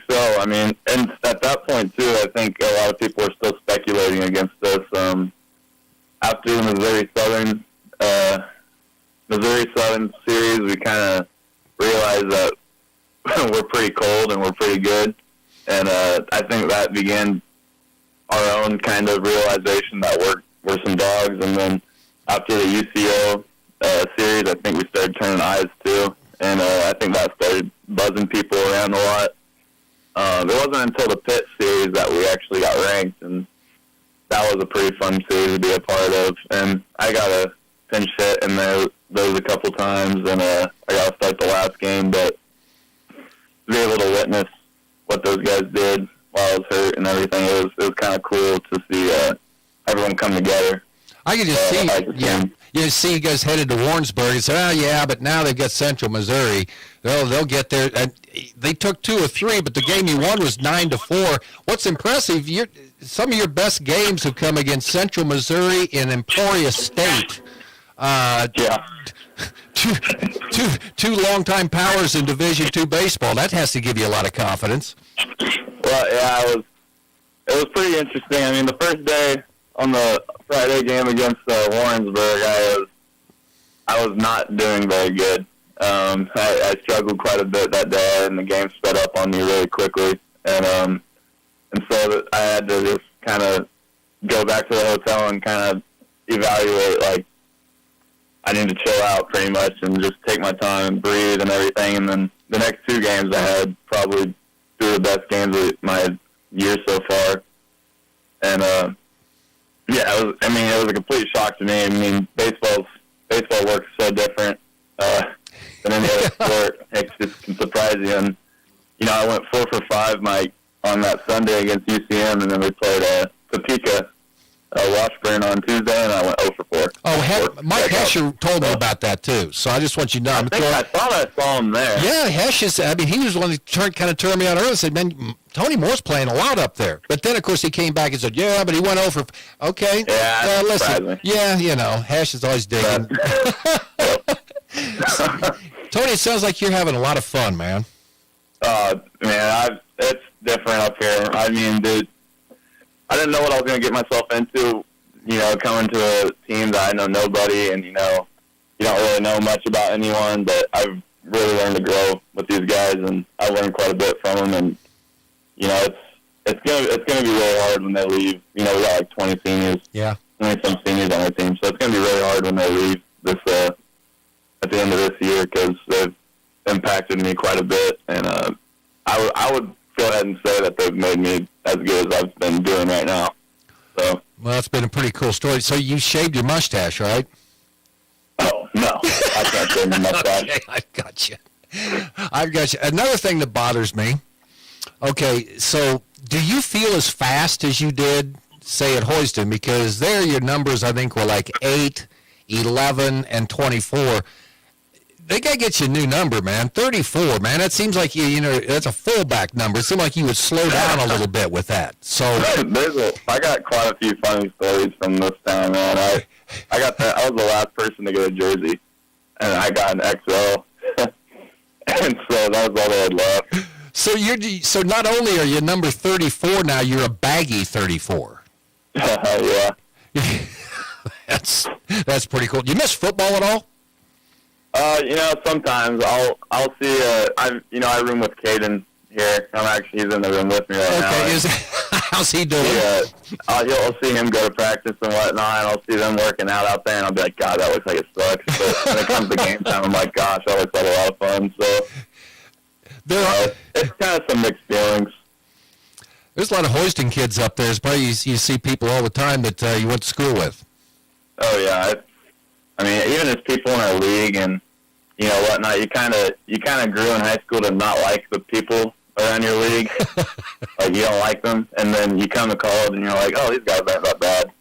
so. I mean, and at that point, too, I think a lot of people are still speculating against us. After the Missouri Southern series, we kind of realized that we're pretty cold and we're pretty good. And I think that began our own kind of realization that we're some dogs. And then after the UCO series, I think we started turning eyes, too. And I think that started buzzing people around a lot. It wasn't until the Pitt series that we actually got ranked, and that was a pretty fun series to be a part of. And I got a pinch hit in those a couple times, and I got to start the last game. But to be able to witness what those guys did while I was hurt and everything, it was kind of cool to see everyone come together. I could just see, you see you guys headed to Warrensburg and said, but now they've got Central Missouri. They'll get there. And they took 2 or 3, but the game you won was 9-4. What's impressive, some of your best games have come against Central Missouri and Emporia State. Two longtime powers in Division II baseball. That has to give you a lot of confidence. Well, it was pretty interesting. I mean, the first day on the Friday game against Warrensburg, I was not doing very good. I struggled quite a bit that day, and the game sped up on me really quickly. And so I had to just kind of go back to the hotel and kind of evaluate, like, I need to chill out pretty much and just take my time and breathe and everything. And then the next 2 games I had probably 2 of the best games of my year so far. And, it was a complete shock to me. I mean, baseball works so different than any other sport. It just can surprise you. And, I went 4 for 5 on that Sunday against UCM, and then we played Topeka, Washburn on Tuesday, and I went 0 for 4. Oh, Mike Hesher told me about that, too. So I just want you to know. I thought I saw him there. Yeah, Hesh he was the one that kind of turned me on early and said, man, Tony Moore's playing a lot up there. But then, of course, he came back and said, but he went 0 for... Okay. Yeah, listen. Yeah, Hesh is always digging. Tony, it sounds like you're having a lot of fun, man. It's different up here. I mean, dude, I didn't know what I was going to get myself into, coming to a team that I know nobody, and, you don't really know much about anyone, but I've really learned to grow with these guys, and I learned quite a bit from them. And it's gonna be really hard when they leave. We got like 20 seniors. Yeah. 20 some seniors on our team, so it's gonna be really hard when they leave this at the end of this year because they've impacted me quite a bit, and I would go ahead and say that they've made me as good as I've been doing right now. So. Well, that's been a pretty cool story. So you shaved your mustache, right? Oh, no. I can't shave my mustache. Okay, I've got you. Another thing that bothers me, okay, so do you feel as fast as you did, say, at Houston? Because there your numbers, I think, were like 8, 11, and 24. They got to get you a new number, man. 34, man. That seems like, that's a fullback number. It seemed like you would slow down a little bit with that. So I got quite a few funny stories from this time, man. I was the last person to get a jersey, and I got an XL. And so that was all they had left. So not only are you number 34 now, you're a baggy 34. Yeah. That's pretty cool. You miss football at all? Sometimes I'll see. I room with Caden here. He's in the room with me right now. Okay, how's he doing? Yeah, I'll see him go to practice and whatnot, and I'll see them working out there, and I'll be like, God, that looks like it sucks. But when it comes to game time, I'm like, gosh, that looks like a lot of fun. So it's kind of some mixed feelings. There's a lot of Houston kids up there. It's probably you see people all the time that you went to school with. Oh yeah, even as people in our league and whatnot, you kind of grew in high school to not like the people around your league. Like you don't like them, and then you come to college and you're like, oh, these guys aren't that bad.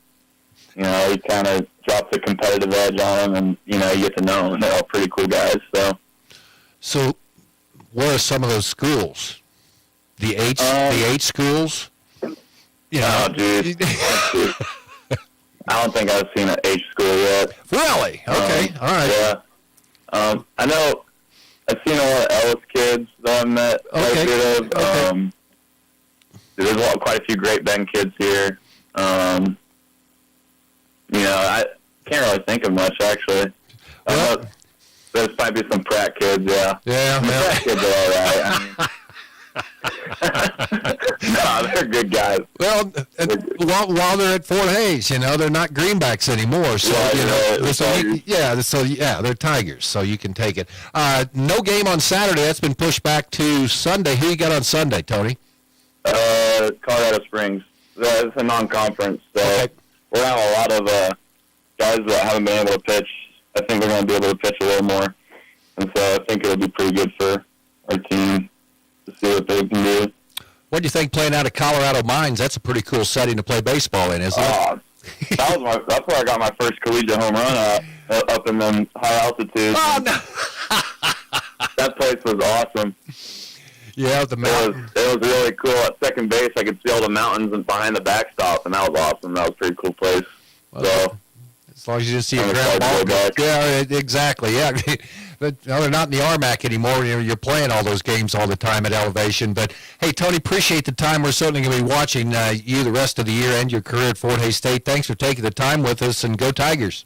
You kind of drop the competitive edge on them, and you get to know them. And they're all pretty cool guys. So, where are some of those schools? The H schools? Oh, dude. I don't think I've seen an H school yet. Really? Okay. All right. Yeah. I know I've seen a lot of Ellis kids that I've met. Okay. There's quite a few Great Bend kids here. I can't really think of much, actually. There's probably some Pratt kids, yeah. Yeah, man. Pratt kids are all right. No, they're good guys. Well, while they're at Fort Hays, they're not Greenbacks anymore. So they're Tigers. So you can take it. No game on Saturday. That's been pushed back to Sunday. Who you got on Sunday, Tony? Colorado Springs. It's a non-conference, so we're having a lot of guys that haven't been able to pitch. I think we're going to be able to pitch a little more, and so I think it'll be pretty good for our team to see what they can do. What do you think playing out of Colorado Mines? That's a pretty cool setting to play baseball in, isn't it? That's where I got my first collegiate home run up in them high altitudes. Oh, no. That place was awesome. Yeah, the mountain. It was really cool. At second base, I could see all the mountains and behind the backstop, and that was awesome. That was a pretty cool place. Well, as long as you didn't see a ground ball. Yeah, exactly. Yeah. But they're not in the RMAC anymore. You're playing all those games all the time at elevation. But, hey, Tony, appreciate the time. We're certainly going to be watching you the rest of the year and your career at Fort Hays State. Thanks for taking the time with us, and go Tigers.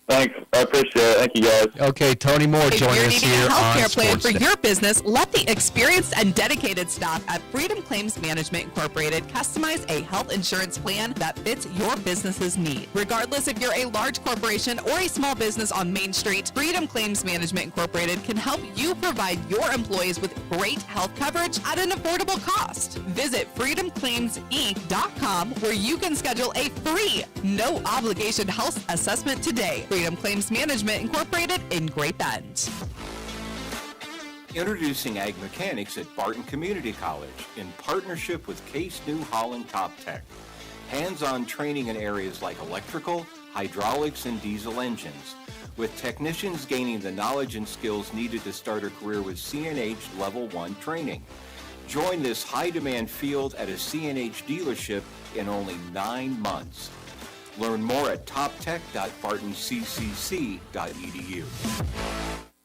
Thanks. I appreciate it. Thank you, guys. Okay, Tony Moore joining us here on healthcare plan Sports for Day. your business, let the experienced and dedicated staff at Freedom Claims Management Incorporated customize a health insurance plan that fits your business's need. Regardless if you're a large corporation or a small business on Main Street, Freedom Claims Management Incorporated can help you provide your employees with great health coverage at an affordable cost. Visit freedomclaimse.com where you can schedule a free, no obligation health assessment today. Freedom Claims Management Incorporated in Great Bend. Introducing Ag Mechanics at Barton Community College in partnership with Case New Holland Top Tech. Hands-on training in areas like electrical, hydraulics, and diesel engines, with technicians gaining the knowledge and skills needed to start a career with CNH Level 1 training. Join this high-demand field at a CNH dealership in only 9 months. Learn more at toptech.bartoncccc.edu.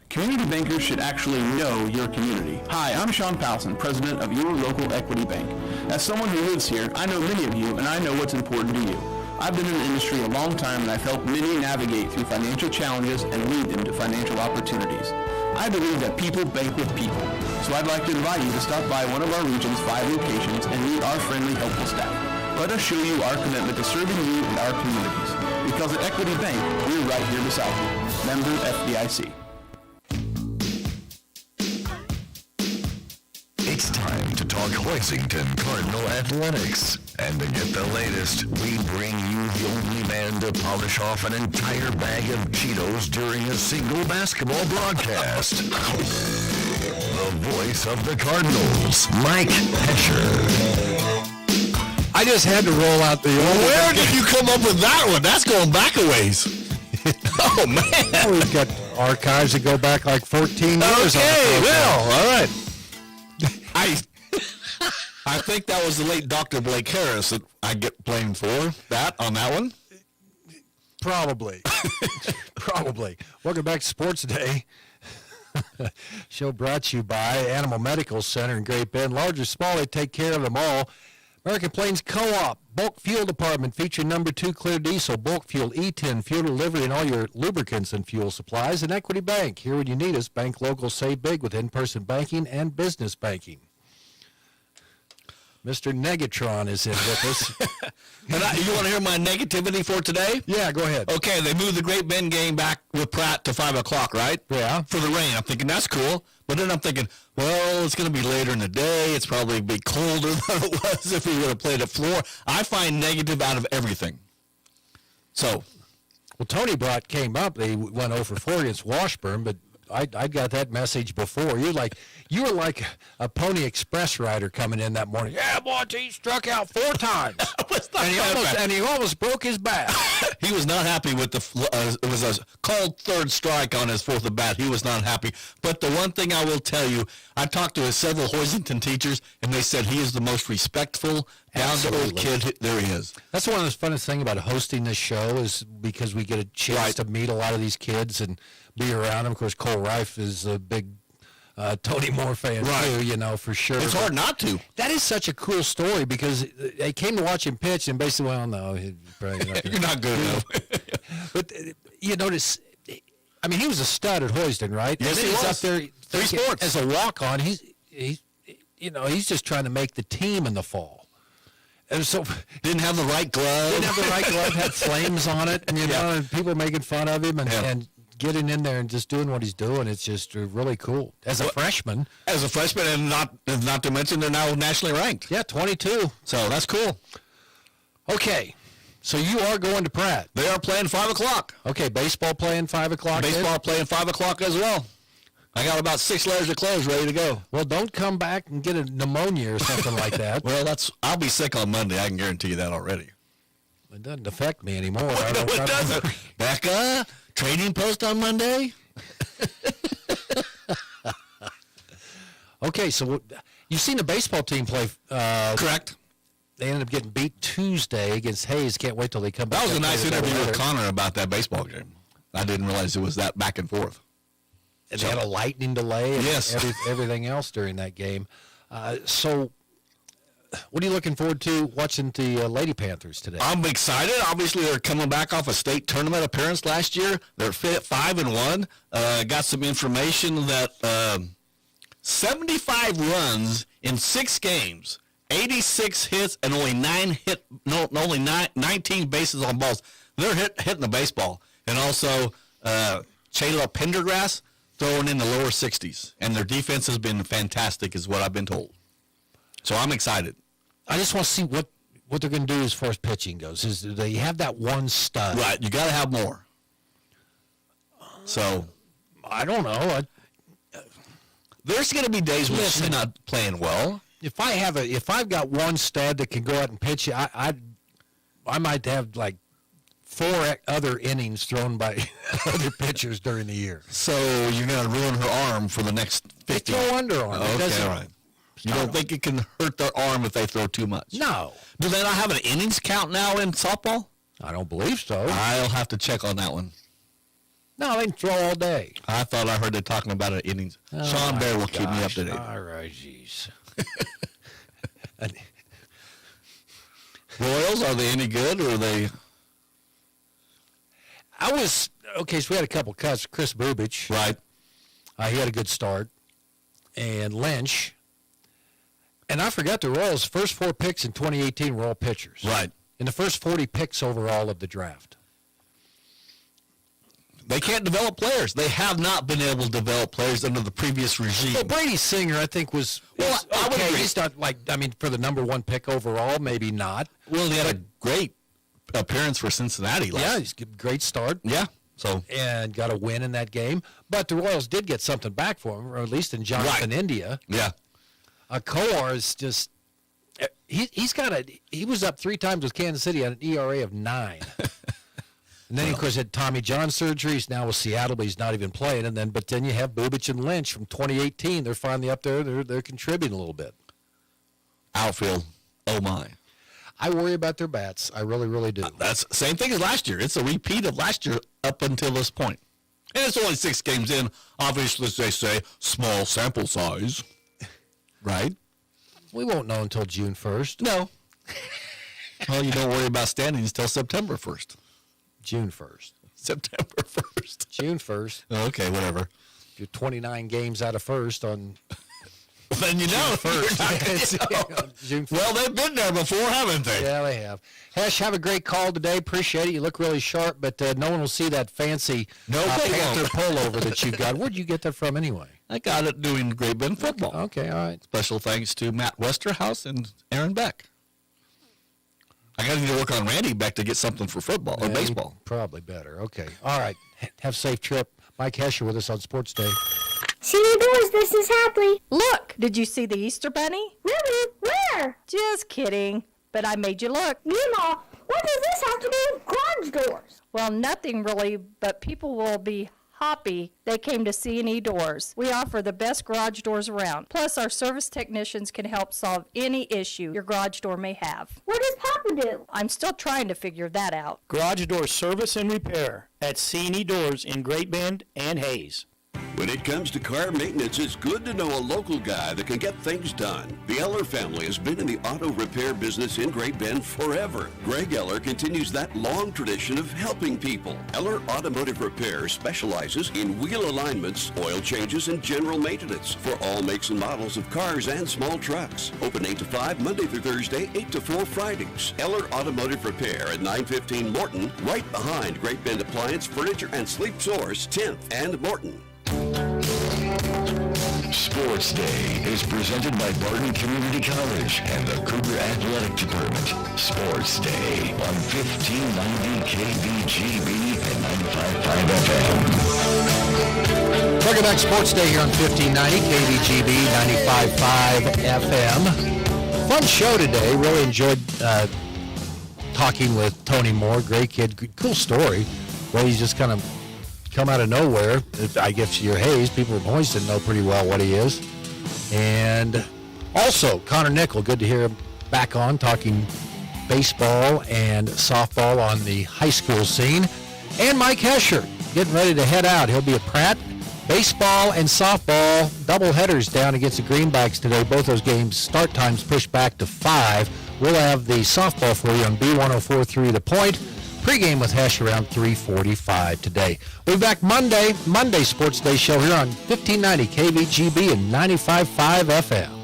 Community bankers should actually know your community. Hi, I'm Sean Powelson, president of Your Local Equity Bank. As someone who lives here, I know many of you, and I know what's important to you. I've been in the industry a long time, and I've helped many navigate through financial challenges and lead them to financial opportunities. I believe that people bank with people. So I'd like to invite you to stop by one of our region's 5 locations and meet our friendly, helpful staff. Let us show you our commitment to serving you and our communities. Because at Equity Bank, we're right here beside you. Member FDIC. It's time to talk Hoisington Cardinal Athletics. And to get the latest, we bring you the only man to polish off an entire bag of Cheetos during a single basketball broadcast. The voice of the Cardinals, Mike Pesher. I just had to roll out the old. Where did you come up with that one? That's going back a ways. Oh, man. We've got archives that go back like 14 years. Okay, well, all right. I think that was the late Dr. Blake Harris that I get blamed for that on that one. Probably. Probably. Welcome back to Sports Day. Show brought to you by Animal Medical Center in Great Bend. Large or small, they take care of them all. American Plains Co-op, bulk fuel department featuring number 2 clear diesel, bulk fuel, E10, fuel delivery, and all your lubricants and fuel supplies. And Equity Bank, here when you need us. Bank local, save big with in-person banking and business banking. Mr. Negatron is in with us. You want to hear my negativity for today? Yeah, go ahead. Okay, they moved the Great Bend game back with Pratt to 5 o'clock, right? Yeah. For the rain. I'm thinking, that's cool. But then I'm thinking, well, it's going to be later in the day. It's probably be colder than it was if we would have played at floor. I find negative out of everything. So. Well, Tony Brott came up. They went 0-for-4 against Washburn, but I got that message before. You were like a Pony Express rider coming in that morning. Yeah, boy, he struck out 4 times. and he almost broke his bat. He was not happy with it was a called third strike on his 4th at bat. He was not happy. But the one thing I will tell you, I talked to several Hoisington teachers, and they said he is the most respectful, down-to-earth kid there is. That's one of the funnest things about hosting this show is because we get a chance to meet a lot of these kids and be around them. Of course, Cole Reif is a big Tony Moore fan too, for sure. It's hard not to. That is such a cool story because they came to watch him pitch and basically, well, no, he's probably not you're not good enough. But you notice, I mean, he was a stud at Hoiston, right? Yes, he was. Up there 3 sports as a walk-on. He's just trying to make the team in the fall. And so didn't have the right glove. Had flames on it, and and people making fun of him and getting in there and just doing what he's doing. It's just really cool. As a freshman, and not to mention they're now nationally ranked. Yeah, 22. So that's cool. Okay, so you are going to Pratt. They are playing 5 o'clock. Okay, baseball playing 5 o'clock. Baseball playing 5 o'clock as well. I got about 6 layers of clothes ready to go. Well, don't come back and get a pneumonia or something like that. Well, I'll be sick on Monday. I can guarantee you that already. It doesn't affect me anymore. No, it doesn't. Becca, training post on Monday? Okay, so you've seen the baseball team play. Correct. They ended up getting beat Tuesday against Hayes. Can't wait till they come back. That was a nice interview with Connor about that baseball game. I didn't realize it was that back and forth. And they had a lightning delay and everything else during that game. So what are you looking forward to watching the Lady Panthers today? I'm excited. Obviously, they're coming back off a state tournament appearance last year. They're fit at 5-1. Got some information that 75 runs in 6 games, 86 hits, and only 19 bases on balls. They're hitting the baseball. And also, Chayla Pendergrass throwing in the lower 60s. And their defense has been fantastic is what I've been told. So I'm excited. I just want to see what they're going to do as far as pitching goes. Is they have that one stud. Right. You got to have more. So I don't know. There's going to be days when she's not playing well. If I've got one stud that can go out and pitch, I might have like 4 other innings thrown by other pitchers during the year. So you're going to ruin her arm for the next 50. Throw underarm. Okay, all right. You don't think it can hurt their arm if they throw too much? No. Do they not have an innings count now in softball? I don't believe so. I'll have to check on that one. No, they can throw all day. I thought I heard they talking about it innings. Sean Bear will keep me up to date. All right, jeez. Royals, are they any good or are they? So we had a couple cuts. Chris Bubich. Right. He had a good start. And Lynch. And I forgot the Royals' first 4 picks in 2018 were all pitchers. Right. In the first 40 picks overall of the draft. They can't develop players. They have not been able to develop players under the previous regime. Well, Brady Singer, I think, was I would okay. agree. He's not for the number 1 pick overall, maybe not. Well, he had a great appearance for Cincinnati last year. Yeah, he's a great start. Yeah. And got a win in that game. But the Royals did get something back for him, or at least in Jonathan India. Yeah. Kowar is just he was up 3 times with Kansas City on an ERA of 9. And then, of course, had Tommy John surgery. He's now with Seattle, but he's not even playing. But then you have Bubic and Lynch from 2018. They're finally up there. They're contributing a little bit. Outfield, oh my. I worry about their bats. I really, really do. That's the same thing as last year. It's a repeat of last year up until this point. And it's only 6 games in. Obviously, as they say, small sample size. Right? We won't know until June 1st. No. Well, you don't worry about standings until September 1st. June 1st. September 1st. June 1st. Okay, whatever. If you're 29 games out of first on... Well, then you know. June 1st. Well, they've been there before, haven't they? Yeah, they have. Hesh, have a great call today. Appreciate it. You look really sharp, but no one will see that fancy Panther pullover that you've got. Where'd you get that from anyway? I got it doing Great Bend football. Okay, all right. Special thanks to Matt Westerhouse and Aaron Beck. I got to need to work on Randy Beck to get something for football or baseball. Probably better. Okay. All right. Have a safe trip. Mike Hesher with us on Sports Day. See you doors, this is Hadley. Look, did you see the Easter Bunny? Really? Where? Just kidding. But I made you look. Meemaw, what does this have to do with garage doors? Well, nothing really, but people will be happy they came to C&E Doors. We offer the best garage doors around. Plus, our service technicians can help solve any issue your garage door may have. What does Papa do? I'm still trying to figure that out. Garage door service and repair at C&E Doors in Great Bend and Hayes. When it comes to car maintenance, it's good to know a local guy that can get things done. The Eller family has been in the auto repair business in Great Bend forever. Greg Eller continues that long tradition of helping people. Eller Automotive Repair specializes in wheel alignments, oil changes, and general maintenance for all makes and models of cars and small trucks. Open 8 to 5 Monday through Thursday, 8 to 4 Fridays. Eller Automotive Repair at 915 Morton, right behind Great Bend Appliance, Furniture, and Sleep Source, 10th and Morton. Sports Day is presented by Barton Community College and the Cougar Athletic Department. Sports Day on 1590 KBGB and 95.5 FM. Welcome back, Sports Day here on 1590 KBGB 95.5 FM. Fun show today. Really enjoyed talking with Tony Moore. Great kid. Cool story. Well, he's just kind of come out of nowhere. I guess you're Hayes. People from Houston know pretty well what he is. And also, Connor Nickel, good to hear him back on talking baseball and softball on the high school scene. And Mike Hesher getting ready to head out. He'll be at Pratt. Baseball and softball double headers down against the Greenbacks today. Both those games start times pushed back to 5. We'll have the softball for you on B1043 The Point. Pre-game with Hesh around 3:45 today. We'll be back Monday Sports Day show here on 1590 KBGB and 95.5 FM.